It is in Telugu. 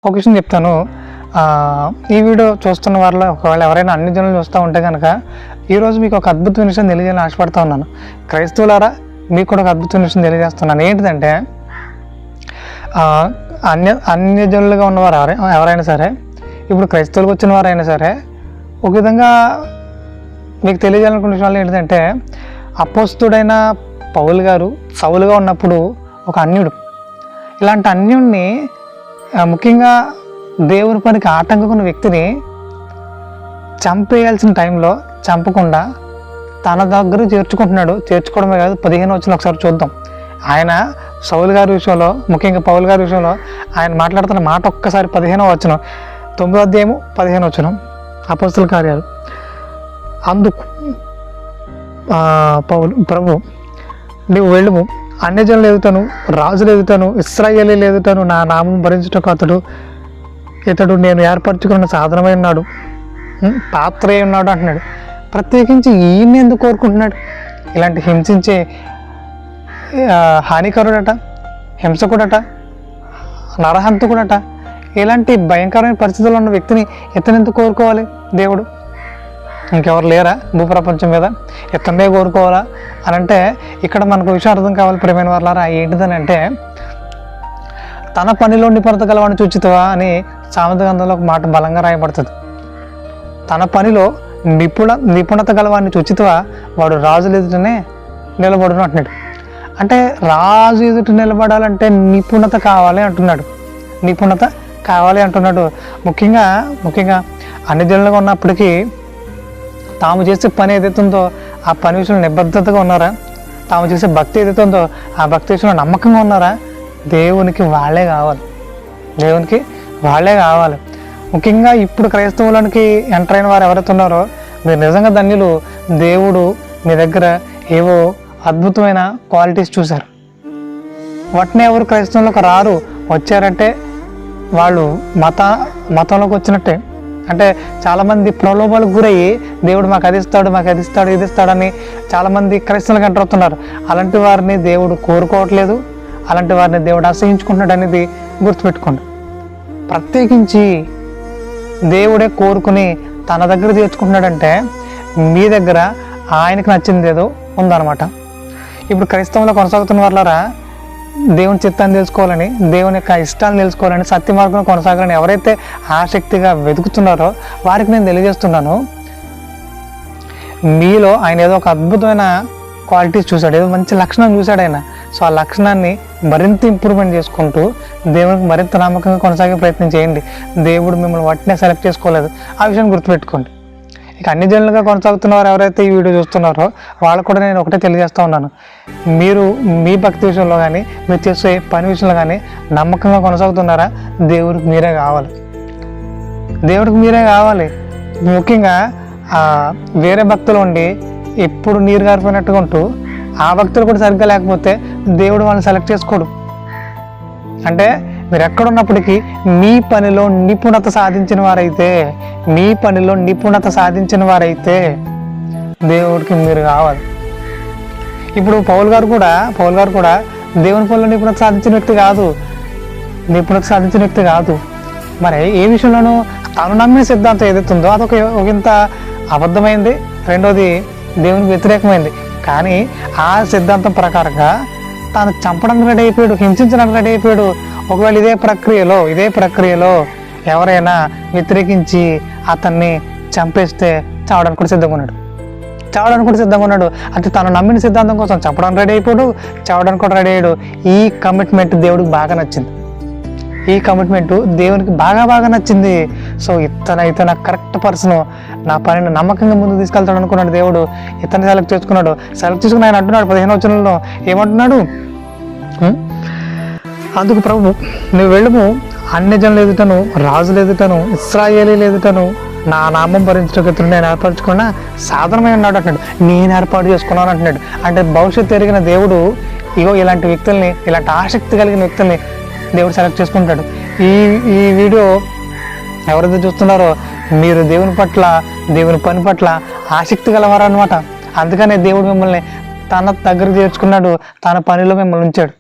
ఒక విషయం చెప్తాను. ఈ వీడియో చూస్తున్న వారిలో ఒకవేళ ఎవరైనా అన్ని జనులు చూస్తూ ఉంటే కనుక ఈరోజు మీకు ఒక అద్భుతమైన విషయం తెలియజేయాలని ఆశపడుతూ ఉన్నాను. క్రైస్తవులారా, మీకు కూడా ఒక అద్భుతమైన విషయం తెలియజేస్తున్నాను. ఏంటిదంటే అన్య జనులుగా ఉన్నవారు ఎవరైనా సరే, ఇప్పుడు క్రైస్తవులకు వచ్చిన వారైనా సరే, ఒక విధంగా మీకు తెలియజేయాలనుకున్న విషయాలు ఏంటంటే, అపోస్తుడైన పౌలు గారు సౌలుగా ఉన్నప్పుడు ఒక అన్యుడు. ఇలాంటి అన్యుడిని, ముఖ్యంగా దేవుని పనికి ఆటంకం వ్యక్తిని చంపేయాల్సిన టైంలో చంపకుండా తన దగ్గర చేర్చుకోవడమే కాదు. 15 వచ్చిన ఒకసారి చూద్దాం. ఆయన సౌలు గారి విషయంలో, ముఖ్యంగా పౌలు గారి విషయంలో ఆయన మాట్లాడుతున్న మాట ఒక్కసారి 15వ వచనం, 9వ అధ్యాయము 15వ వచనం, అపోస్తుల కార్యాలు. అందుకు ప్రభు, నీవు వెళ్ళుము, అన్యజనులు ఎదుగుతాను, రాజులు ఎదుగుతాను, ఇశ్రాయేలీలు ఎదుగుతాను, నా నామం భరించుటకు ఇతడు నేను ఏర్పరచుకున్న సాధనమై ఉన్నాడు, పాత్ర అయి ఉన్నాడు అంటున్నాడు. ప్రత్యేకించి ఈయన్ని ఎందుకు కోరుకుంటున్నాడు? ఇలాంటి హింసించే హానికరుడట, హింసకుడట, నరహంతకుడట, ఇలాంటి భయంకరమైన పరిస్థితుల్లో ఉన్న వ్యక్తిని ఇతను ఎందుకు కోరుకోవాలి దేవుడు? ఇంకెవరు లేరా భూప్రపంచం మీద? ఇతనే కోరుకోవాలా అని అంటే, ఇక్కడ మనకు విషయం అర్థం కావాలి ప్రియమైన వాళ్ళారా. ఏంటిదని అంటే, తన పనిలో నిపుణత గలవాడిని చూచితవా అని సామెత గ్రంథంలో ఒక మాట బలంగా రాయబడుతుంది. తన పనిలో నిపుణత గలవాడిని చూచితవా, వాడు రాజుల ఎదుటనే నిలబడును అంటున్నాడు. అంటే రాజు ఎదుట నిలబడాలంటే నిపుణత కావాలి అంటున్నాడు. నిపుణత కావాలి అంటున్నాడు. ముఖ్యంగా అన్ని జనులుగా ఉన్నప్పటికీ తాము చేసే పని ఏదైతుందో ఆ పని విషయంలో నిబద్ధతగా ఉన్నారా? తాము చేసే భక్తి ఏదైతుందో ఆ భక్తి విషయంలో నమ్మకంగా ఉన్నారా? దేవునికి వాళ్ళే కావాలి. దేవునికి వాళ్ళే కావాలి. ముఖ్యంగా ఇప్పుడు క్రైస్తవులకి ఎంటర్ అయిన వారు ఎవరైతే ఉన్నారో, మీరు నిజంగా ధన్యులు. దేవుడు మీ దగ్గర ఏవో అద్భుతమైన క్వాలిటీస్ చూశారు. వాటిని ఎవరు క్రైస్తవంలోకి రారు. వచ్చారంటే వాళ్ళు మతంలోకి వచ్చినట్టే. అంటే చాలామంది ప్రలోభాలకు గురయ్యి దేవుడు మాకు అది ఇస్తాడు ఇది ఇస్తాడని చాలామంది క్రైస్తవులకు ఎంటర్ అవుతున్నారు. అలాంటి వారిని దేవుడు కోరుకోవట్లేదు. అలాంటి వారిని దేవుడు అసహించుకుంటున్నాడు అనేది గుర్తుపెట్టుకోండి. ప్రత్యేకించి దేవుడే కోరుకుని తన దగ్గర చేర్చుకుంటున్నాడంటే మీ దగ్గర ఆయనకు నచ్చింది ఏదో ఉందన్నమాట. ఇప్పుడు క్రైస్తవంలో కొనసాగుతున్న వాళ్ళారా, దేవుని చిత్తాన్ని తెలుసుకోవాలని, దేవుని యొక్క ఇష్టాలను తెలుసుకోవాలని, సత్య మార్గంలో కొనసాగాలని ఎవరైతే ఆసక్తిగా వెతుకుతున్నారో వారికి నేను తెలియజేస్తున్నాను, మీలో ఆయన ఏదో ఒక అద్భుతమైన క్వాలిటీస్ చూశాడు, ఏదో మంచి లక్షణం చూశాడు ఆయన. సో ఆ లక్షణాన్ని మరింత ఇంప్రూవ్మెంట్ చేసుకుంటూ దేవునికి మరింత నమ్మకంగా కొనసాగే ప్రయత్నం చేయండి. దేవుడు మిమ్మల్ని వాటినే సెలెక్ట్ చేసుకోలేదు. ఆ విషయాన్ని గుర్తుపెట్టుకోండి. ఇక అన్ని జనులుగా కొనసాగుతున్న వారు ఎవరైతే ఈ వీడియో చూస్తున్నారో వాళ్ళకు కూడా నేను ఒకటే తెలియజేస్తూ ఉన్నాను. మీరు మీ భక్తి విషయంలో కానీ, మీరు చేసే పని విషయంలో కానీ నమ్మకంగా కొనసాగుతున్నారా? దేవుడికి మీరే కావాలి. దేవుడికి మీరే కావాలి. ముఖ్యంగా వేరే భక్తులు ఉండి ఎప్పుడు నీరు గారిపోయినట్టుగా ఉంటూ ఆ భక్తులు కూడా సరిగ్గా లేకపోతే దేవుడు వాళ్ళని సెలెక్ట్ చేసుకోడు. అంటే మీరు ఎక్కడున్నప్పటికీ మీ పనిలో నిపుణత సాధించిన వారైతే దేవుడికి మీరు కావాలి. ఇప్పుడు పౌలు గారు కూడా దేవుని పనిలో నిపుణత సాధించిన వ్యక్తి కాదు. మరి ఏ విషయంలోనూ తను నమ్మిన సిద్ధాంతం ఏదైతుందో అదొక ఇంత అబద్ధమైంది, రెండోది దేవునికి వ్యతిరేకమైంది. కానీ ఆ సిద్ధాంతం ప్రకారంగా తాను చంపడానికి రెడీ అయిపోయాడు, హింసించడానికి రెడీ అయిపోయాడు. ఒకవేళ ఇదే ప్రక్రియలో ఎవరైనా వ్యతిరేకించి అతన్ని చంపేస్తే చావడానికి కూడా సిద్ధంగా ఉన్నాడు. అంటే తను నమ్మిన సిద్ధాంతం కోసం చంపడానికి రెడీ అయిపోయాడు, చావడానికి కూడా రెడీ అయ్యాడు. ఈ కమిట్మెంట్ దేవుడికి బాగా నచ్చింది. సో ఇతను కరెక్ట్ పర్సన్, నా పనిని నమ్మకంగా ముందుకు తీసుకెళ్తాడు అనుకున్నాడు దేవుడు. ఇతన్ని సెలెక్ట్ చేసుకుని ఆయన అంటున్నాడు 15వ వచనంలో ఏమంటున్నాడు? అందుకు ప్రభు, నువ్వు వెళ్ళుము, అన్యజనులు ఎదుటను, రాజులు ఎదుటను, ఇశ్రాయేలీలు ఎదుటను నా నామం భరించుటకు నేను ఏర్పరచుకున్న సాధనమై ఉన్నాడు అంటున్నాడు. నేను ఏర్పాటు చేసుకున్నాను అంటున్నాడు. అంటే భవిష్యత్తు ఎరిగిన దేవుడు ఇలాంటి వ్యక్తుల్ని, ఇలాంటి ఆసక్తి కలిగిన వ్యక్తుల్ని దేవుడు సెలెక్ట్ చేసుకుంటాడు. ఈ వీడియో ఎవరైతే చూస్తున్నారో మీరు దేవుని పని పట్ల ఆసక్తి గలవారు అనమాట. అందుకనే దేవుడు మిమ్మల్ని తన దగ్గర చేర్చుకున్నాడు, తన పనిలో మిమ్మల్ని ఉంచాడు.